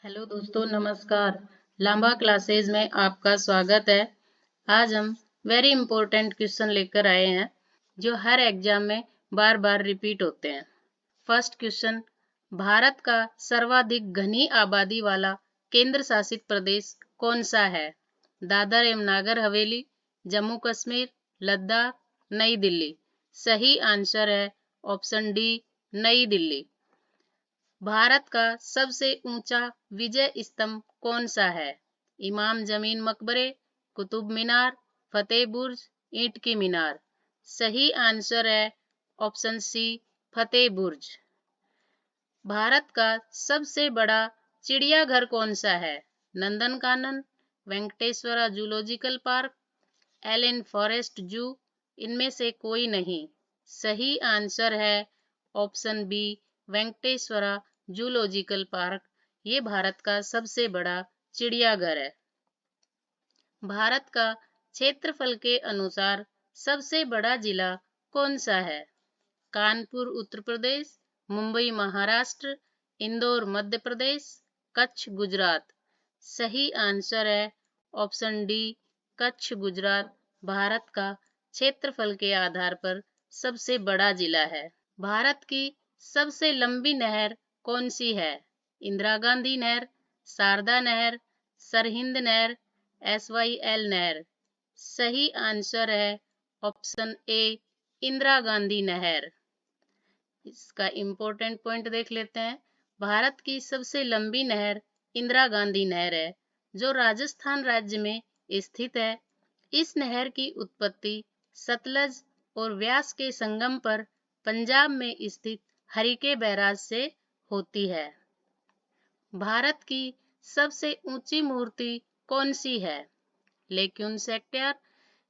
Hello दोस्तों, नमस्कार। Lamba classes में आपका स्वागत है। आज हम वेरी इंपॉर्टेंट क्वेश्चन लेकर आए हैं जो हर एग्जाम में बार बार रिपीट होते हैं। फर्स्ट क्वेश्चन, भारत का सर्वाधिक घनी आबादी वाला केंद्र शासित प्रदेश कौन सा है? दादर एवं नागर हवेली, जम्मू कश्मीर, लद्दाख, नई दिल्ली। सही आंसर है ऑप्शन डी, नई दिल्ली। भारत का सबसे ऊंचा विजय स्तंभ कौन सा है? इमाम जमीन मकबरे, कुतुब मीनार, फतेह बुर्ज, ईंट की मीनार। सही आंसर है ऑप्शन सी, फतेह बुर्ज। भारत का सबसे बड़ा चिड़ियाघर कौन सा है? Nandankanan, Venkateshwara zoological park, Allen forest zoo, इनमें से कोई नहीं। सही आंसर है option B, Venkateshwara zoological park. ये भारत का सबसे बड़ा चिड़ियाघर है। भारत का क्षेत्रफल के अनुसार सबसे बड़ा जिला कौन सा है? कानपुर उत्तर प्रदेश, मुंबई महाराष्ट्र, इंदौर मध्य प्रदेश, कच्छ गुजरात। सही आंसर है ऑप्शन डी, कच्छ गुजरात भारत का क्षेत्रफल के आधार पर सबसे बड़ा जिला है। भारत की सबसे लंबी नहर कौन सी है? इंदिरा गांधी नहर, शारदा नहर, सरहिंद नहर, SYL नहर। सही आंसर है ऑप्शन ए, इंदिरा गांधी नहर। इसका इम्पोर्टेंट पॉइंट देख लेते हैं। भारत की सबसे लंबी नहर इंदिरा गांधी नहर है जो राजस्थान राज्य में स्थित है। इस नहर की उत्पत्ति सतलज और व्यास के संगम पर पंजाब में स्थित हरिके बैराज से होती है। भारत की सबसे ऊंची मूर्ति कौन सी है? लेक्यून सेक्टर,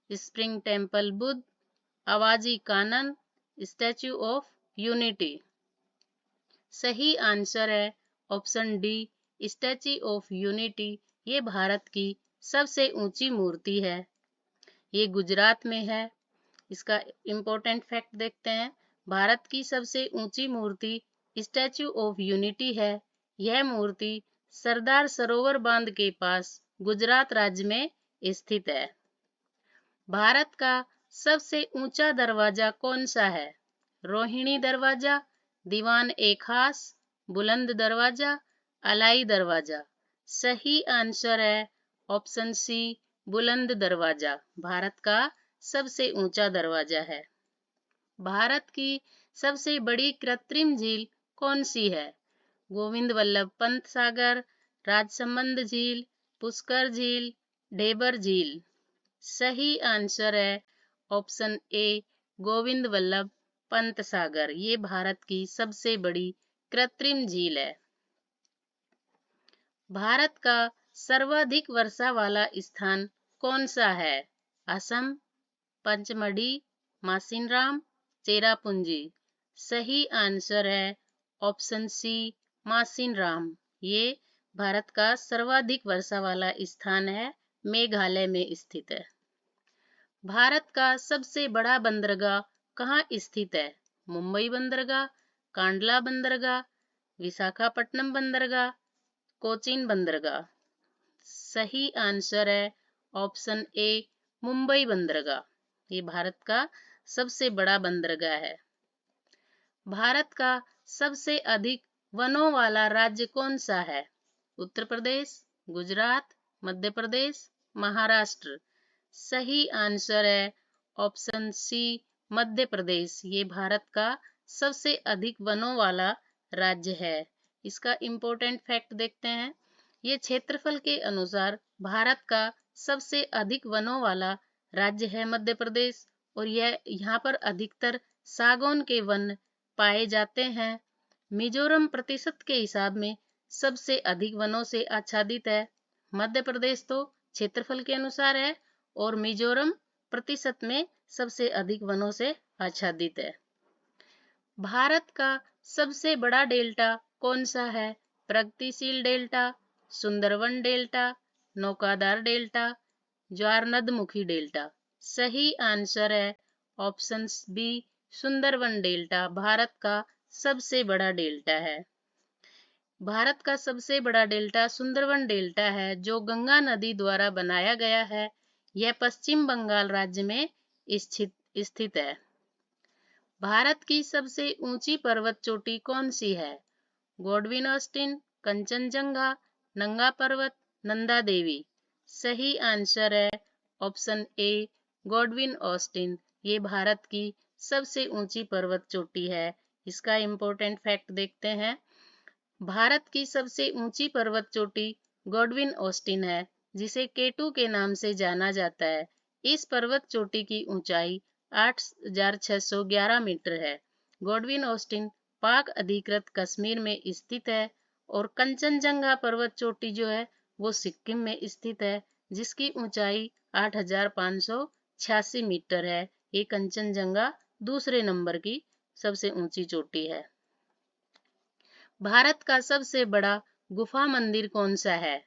स्प्रिंग टेम्पल बुद्ध, अवाजी कानन, स्टैच्यू ऑफ यूनिटी। सही आंसर है option D, statue of unity. ये भारत की सबसे ऊंची मूर्ति है। ये गुजरात में है। इसका इम्पोर्टेंट फैक्ट देखते हैं। भारत की सबसे ऊंची मूर्ति स्टैच्यू ऑफ यूनिटी है। यह मूर्ति सरदार सरोवर बांध के पास गुजरात राज्य में स्थित है। भारत का सबसे ऊंचा दरवाजा कौन सा है? रोहिणी दरवाजा, दीवान ए खास, बुलंद दरवाजा, अलाई दरवाजा। सही आंसर है ऑप्शन सी, बुलंद दरवाजा भारत का सबसे ऊंचा दरवाजा है। भारत की सबसे बड़ी कृत्रिम झील कौन सी है? गोविंद वल्लभ पंत सागर, राजसमंद झील, पुष्कर झील, ढेबर झील। सही आंसर है ऑप्शन ए, गोविंद वल्लभ पंत सागर। ये भारत की सबसे बड़ी कृत्रिम झील है। भारत का सर्वाधिक वर्षा वाला स्थान कौन सा है? असम, पंचमढ़ी, मासिनराम, चेरापूंजी। सही आंसर है ऑप्शन सी, मासिनराम। ये भारत का सर्वाधिक वर्षा वाला स्थान है, मेघालय में स्थित है। भारत का सबसे बड़ा बंदरगाह कहाँ स्थित है? मुंबई बंदरगाह, कांडला बंदरगाह, विशाखापट्टनम बंदरगाह, कोचीन बंदरगाह। सही आंसर है ऑप्शन ए, मुंबई बंदरगाह। ये भारत का सबसे बड़ा बंदरगाह है। भारत का सबसे अधिक वनों वाला राज्य कौन सा है? उत्तर प्रदेश, गुजरात, मध्य प्रदेश, महाराष्ट्र। सही आंसर है ऑप्शन सी, मध्य प्रदेश। ये भारत का सबसे अधिक वनों वाला राज्य है। इसका इम्पोर्टेंट फैक्ट देखते हैं। ये क्षेत्रफल के अनुसार भारत का सबसे अधिक वनों वाला राज्य है मध्य प्रदेश, और यह यहाँ पर अधिकतर सागौन के वन पाए जाते हैं। मिजोरम प्रतिशत के हिसाब में सबसे अधिक वनों से आच्छादित है। मध्य प्रदेश तो क्षेत्रफल के अनुसार है और मिजोरम प्रतिशत में सबसे अधिक वनों से आच्छादित है। भारत का सबसे बड़ा डेल्टा कौन सा है? प्रगतिशील डेल्टा, सुंदरवन डेल्टा, नौकादार डेल्टा, ज्वार नदमुखी डेल्टा। सही आंसर है option B, Sundarban delta Bharat का सबसे बड़ा डेल्टा है। भारत का सबसे बड़ा डेल्टा सुंदरवन डेल्टा है, जो गंगा नदी द्वारा बनाया गया है। यह पश्चिम बंगाल राज्य में स्थित है। भारत की सबसे ऊंची पर्वत चोटी कौन सी है? गॉडविन ऑस्टिन, कंचनजंगा, नंगा पर्वत, नंदा देवी। सही आंसर है ऑप्शन ए, गॉडविन ऑस्टिन। ये भारत की सबसे ऊंची पर्वत चोटी है। इसका इम्पोर्टेंट फैक्ट देखते हैं। भारत की सबसे ऊंची पर्वत चोटी गॉडविन ऑस्टिन है, जिसे केटू के नाम से जाना जाता है। इस पर्वत चोटी की ऊंचाई 8,611 मीटर है। गॉडविन ऑस्टिन पाक अधिकृत कश्मीर में स्थित है और कंचनजंगा पर्वत चोटी जो है वो सिक्किम में स्थित है, जिसकी ऊंचाई 8,586 मीटर है। ये कंचनजंगा दूसरे नंबर की सबसे ऊंची चोटी है। भारत का सबसे बड़ा गुफा मंदिर कौन सा है?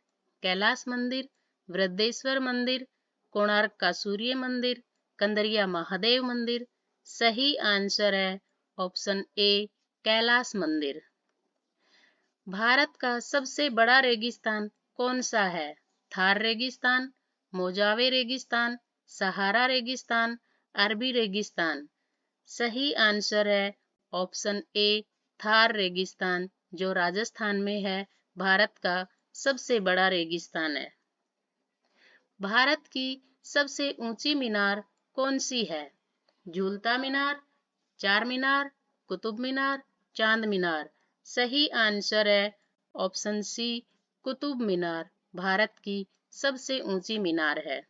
कैलाश मंदिर, वृद्धेश्वर मंदिर, कोणार्क का सूर्य मंदिर, कंदरिया महादेव मंदिर। सही आंसर है ऑप्शन ए, कैलाश मंदिर। भारत का सबसे बड़ा रेगिस्तान कौन सा है? थार रेगिस्तान, मोजावे रेगिस्तान, सहारा रेगिस्तान, अरबी रेगिस्तान। सही आंसर है ऑप्शन ए, थार रेगिस्तान, जो राजस्थान में है। भारत का सबसे बड़ा रेगिस्तान है। भारत की सबसे ऊंची मीनार कौन सी है? झूलता मीनार, चार मीनार, कुतुब मीनार, चांद मीनार। सही आंसर है ऑप्शन सी, कुतुब मीनार भारत की सबसे ऊंची मीनार है।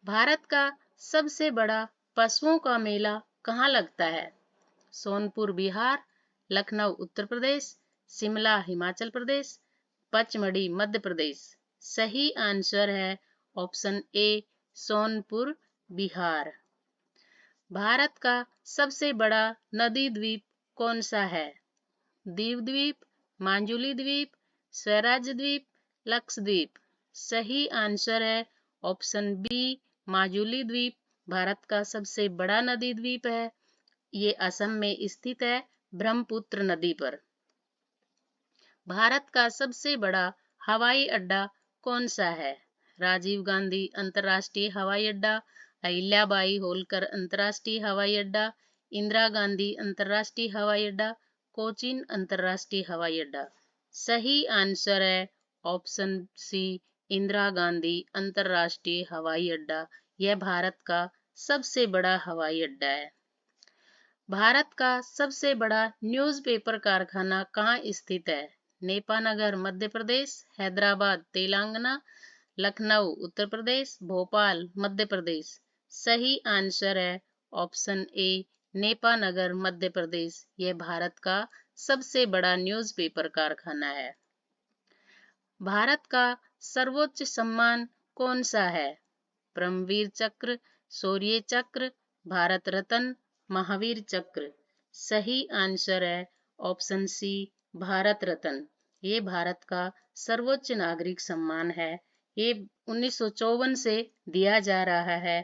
भारत का सबसे बड़ा पशुओं का मेला कहाँ लगता है? सोनपुर बिहार, लखनऊ उत्तर प्रदेश, शिमला हिमाचल प्रदेश, पचमढ़ी मध्य प्रदेश। सही आंसर है ऑप्शन ए, सोनपुर बिहार। भारत का सबसे बड़ा नदी द्वीप कौन सा है? दीव द्वीप, मांजुली द्वीप, स्वराज द्वीप, लक्षद्वीप। सही आंसर है ऑप्शन बी, माजुली द्वीप भारत का सबसे बड़ा नदी द्वीप है। ये असम में स्थित है, ब्रह्मपुत्र नदी पर। भारत का सबसे बड़ा हवाई अड्डा कौन सा है? राजीव गांधी अंतर्राष्ट्रीय हवाई अड्डा, अहिल्याबाई होलकर अंतर्राष्ट्रीय हवाई अड्डा, इंदिरा गांधी अंतर्राष्ट्रीय हवाई अड्डा, कोचीन अंतर्राष्ट्रीय हवाई अड्डा। सही आंसर है ऑप्शन सी, इंदिरा गांधी अंतर्राष्ट्रीय हवाई अड्डा। यह भारत का सबसे बड़ा हवाई अड्डा है। भारत का सबसे बड़ा न्यूज़पेपर कारखाना कहाँ स्थित है? नेपानगर मध्य प्रदेश, हैदराबाद तेलंगाना, लखनऊ उत्तर प्रदेश, भोपाल मध्य प्रदेश। सही आंसर है ऑप्शन ए, नेपानगर मध्य प्रदेश। यह भारत का सबसे बड़ा न्यूज़पेपर कारखाना है। भारत का सर्वोच्च सम्मान कौन सा है? परमवीर चक्र, शौर्य चक्र, भारत रत्न, महावीर चक्र। सही आंसर है ऑप्शन सी, भारत रत्न। ये भारत का सर्वोच्च नागरिक सम्मान है। ये 1954 से दिया जा रहा है।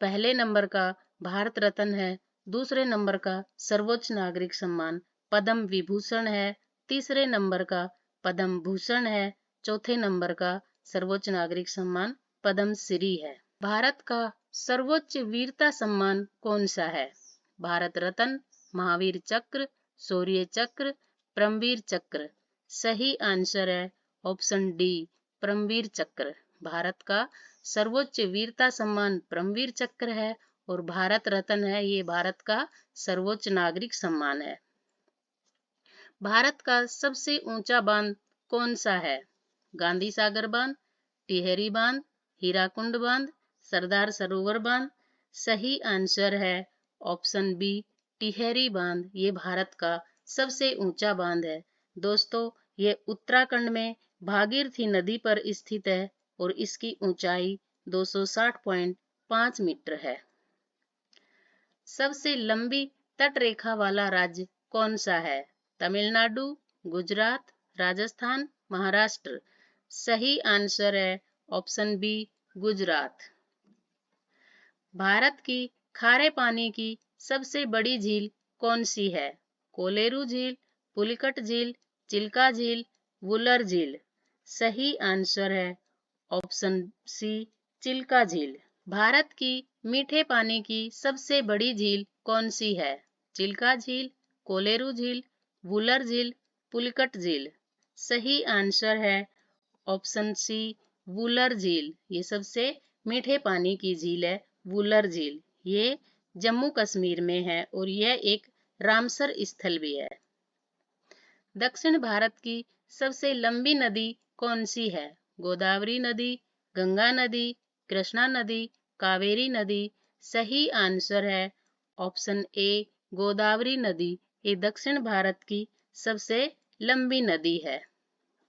पहले नंबर का भारत रत्न है, दूसरे नंबर का सर्वोच्च नागरिक सम्मान पद्म विभूषण है, तीसरे नंबर का पद्म भूषण है, चौथे नंबर का सर्वोच्च नागरिक सम्मान पद्म श्री है। भारत का सर्वोच्च वीरता सम्मान कौन सा है? भारत रत्न, महावीर चक्र, शौर्य चक्र, परमवीर चक्र। सही आंसर है ऑप्शन डी, परमवीर चक्र। भारत का सर्वोच्च वीरता सम्मान परमवीर चक्र है और भारत रत्न है, ये भारत का सर्वोच्च नागरिक सम्मान है। भारत का सबसे ऊंचा बांध कौन सा है? गांधी सागर बांध, टिहरी बांध, हीराकुंड बांध, सरदार सरोवर बांध। सही आंसर है ऑप्शन बी, टिहरी बांध। ये भारत का सबसे ऊंचा बांध है। दोस्तों, ये उत्तराखंड में भागीरथी नदी पर स्थित है और इसकी ऊंचाई 260.5 मीटर है। सबसे लंबी तटरेखा वाला राज्य कौन सा है? तमिलनाडु, गुजरात, राजस्थान, महाराष्ट्र। सही आंसर है ऑप्शन बी, गुजरात। भारत की खारे पानी की सबसे बड़ी झील कौन सी है? कोलेरू झील, पुलिकट झील, चिल्का झील, वुलर झील। सही आंसर है ऑप्शन सी, चिल्का झील। भारत की मीठे पानी की सबसे बड़ी झील कौन सी है? चिल्का झील, कोलेरू झील, वुलर झील, पुलिकट झील। सही आंसर है ऑप्शन सी, वुलर झील। ये सबसे मीठे पानी की झील है वुलर झील। ये जम्मू कश्मीर में है और यह एक रामसर स्थल भी है। दक्षिण भारत की सबसे लंबी नदी कौन सी है? गोदावरी नदी, गंगा नदी, कृष्णा नदी, कावेरी नदी। सही आंसर है ऑप्शन ए, गोदावरी नदी। ये दक्षिण भारत की सबसे लंबी नदी है।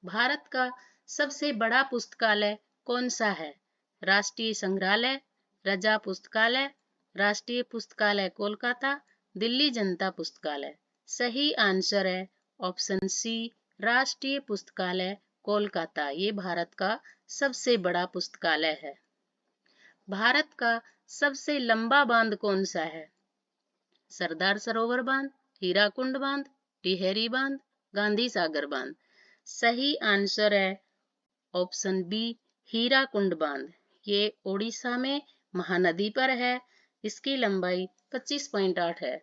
भारत का सबसे बड़ा पुस्तकालय कौन सा है? राष्ट्रीय संग्रहालय, रजा पुस्तकालय, राष्ट्रीय पुस्तकालय कोलकाता, दिल्ली जनता पुस्तकालय। सही आंसर है ऑप्शन सी, राष्ट्रीय पुस्तकालय कोलकाता। ये भारत का सबसे बड़ा पुस्तकालय है। भारत का सबसे लंबा बांध कौन सा है? सरदार सरोवर बांध, हीराकुंड बांध, टिहरी बांध, गांधी सागर बांध। सही आंसर है ऑप्शन बी, हीराकुंड बांध। ये ओडिशा में महानदी पर है। इसकी लंबाई 25.8 है।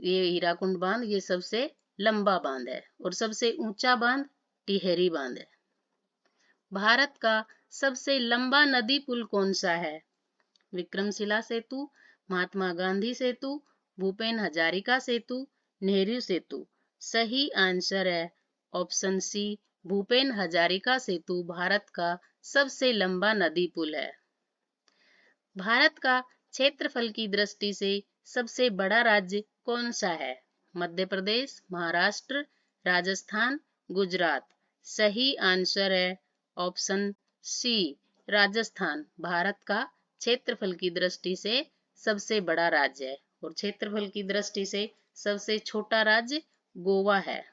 ये हीराकुंड बांध ये सबसे लंबा बांध है और सबसे ऊंचा बांध टिहरी बांध है। भारत का सबसे लंबा नदी पुल कौन सा है? विक्रमशिला सेतु, महात्मा गांधी सेतु, भूपेन हजारिका सेतु, नेहरू सेतु। सही आंसर है ऑप्शन सी, भूपेन हजारिका सेतु भारत का सबसे लंबा नदी पुल है। भारत का क्षेत्रफल की दृष्टि से सबसे बड़ा राज्य कौन सा है? मध्य प्रदेश, महाराष्ट्र, राजस्थान, गुजरात। सही आंसर है ऑप्शन सी, राजस्थान। भारत का क्षेत्रफल की दृष्टि से सबसे बड़ा राज्य है और क्षेत्रफल की दृष्टि से सबसे छोटा राज्य गोवा है।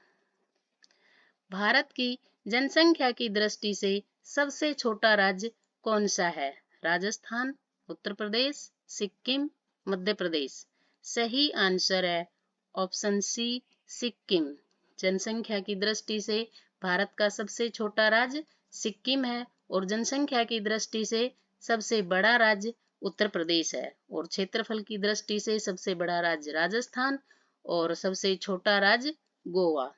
भारत की जनसंख्या की दृष्टि से सबसे छोटा राज्य कौन सा है? राजस्थान, उत्तर प्रदेश, सिक्किम, मध्य प्रदेश। सही आंसर है ऑप्शन सी, सिक्किम। जनसंख्या की दृष्टि से भारत का सबसे छोटा राज्य सिक्किम है और जनसंख्या की दृष्टि से सबसे बड़ा राज्य उत्तर प्रदेश है और क्षेत्रफल की दृष्टि से सबसे बड़ा राज्य राजस्थान और सबसे छोटा राज्य गोवा।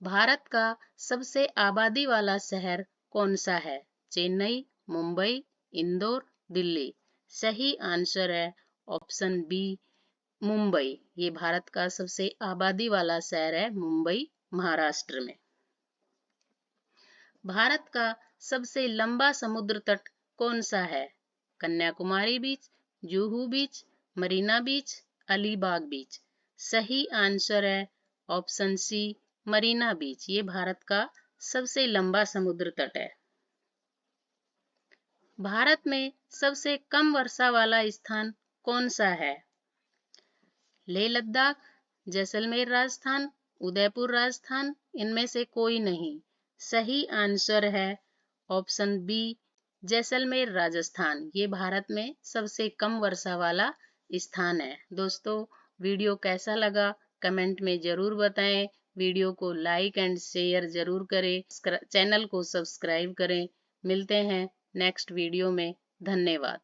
भारत का सबसे आबादी वाला शहर कौन सा है? चेन्नई, मुंबई, इंदौर, दिल्ली। सही आंसर है ऑप्शन बी, मुंबई। ये भारत का सबसे आबादी वाला शहर है मुंबई, महाराष्ट्र में। भारत का सबसे लंबा समुद्र तट कौन सा है? कन्याकुमारी बीच, जुहू बीच, मरीना बीच, अलीबाग बीच। सही आंसर है ऑप्शन सी, मरीना बीच। ये भारत का सबसे लंबा समुद्र तट है। भारत में सबसे कम वर्षा वाला स्थान कौन सा है? लेह लद्दाख, जैसलमेर राजस्थान, उदयपुर राजस्थान। इनमें से कोई नहीं। सही आंसर है ऑप्शन बी, जैसलमेर राजस्थान। ये भारत में सबसे कम वर्षा वाला स्थान है। दोस्तों, वीडियो कैसा लगा कमेंट में जरूर बताएं। वीडियो को लाइक एंड शेयर जरूर करें। चैनल को सब्सक्राइब करें। मिलते हैं नेक्स्ट वीडियो में। धन्यवाद।